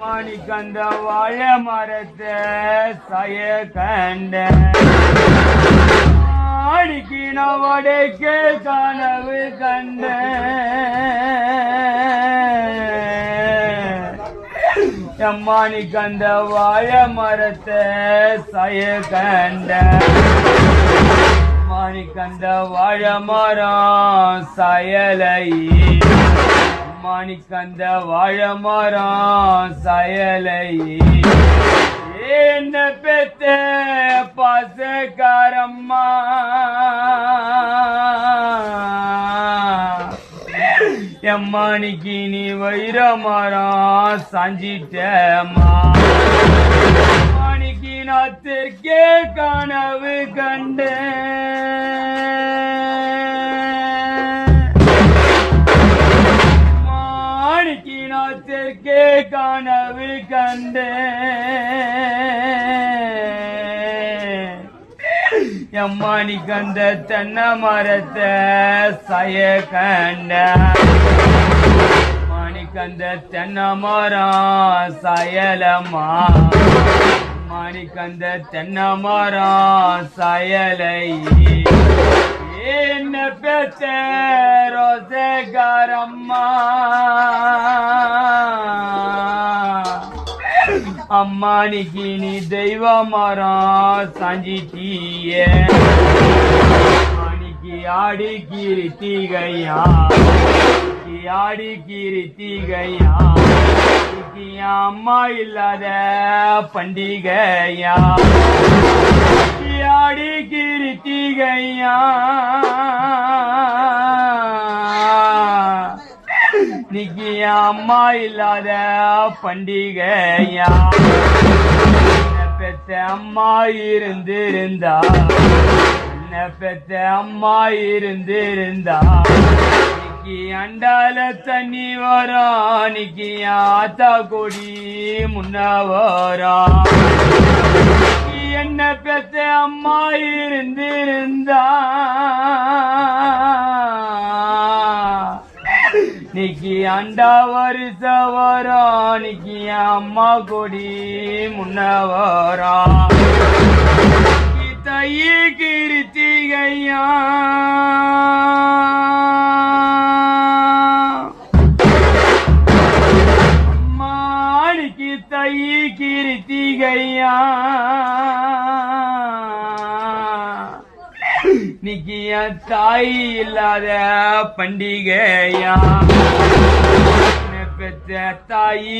மாணிக்கந்த வாழை மரத்தை சாய கண்ட மாணிக்கின வடைக்கு கனவு கண்ட மாணிக்கந்த வாழை மரத்தை சாய கண்ட மாணிக்கந்த வாழை மரம் சாயலை மாணிக்கந்த வாழை மரம் சாயலை என்ன பெத்த பாசக்காரம்மா எம்மாணிக்கு நீ வைர மரம் சாஞ்சிட்டம்மா மாணிக்கு நான் தெற்கே கனவு கண்டேன் தெற்கே கனவு கண்டே எம்மாணிக்கந்த தென்னை மரத்தை சாய கண்ட மாணிக்கந்த தென்னை மரம் சாயலம்மா மாணிக்கந்த தென்னை மரம் சாயலை என்ன பெத்த ரோசகாரம்மா அம்மானிக்கு நீ தெய்வ மரம் சாஞ்சிட்டிய அன்னைக்கு ஆடி கீர்த்திகையா ஆடி கீர்த்திகையா அம்மா இல்லாத பண்டிகையா ஆடி கீர்த்திகையா நிக்கி அம்மா இல்லாத பண்டிகையா பெத்த அம்மா இருந்திருந்தா பெத்த அம்மா இருந்திருந்தா நிக்கி அண்டால தண்ணி வரும் நிக்கி ஆத்தா கொடி முன்ன வரும் என்ன பெத்த அம்மா இருந்திருந்தா நிக்கி அண்டா வருஷ வரும் நிக்கி அம்மா கொடி முன்ன வரும் தைய கிருத்திகையா மாணிக்கு தைய கிருத்திகையா நிக்கி தாய் இல்லாத பண்டிகையா பெற்ற தாயி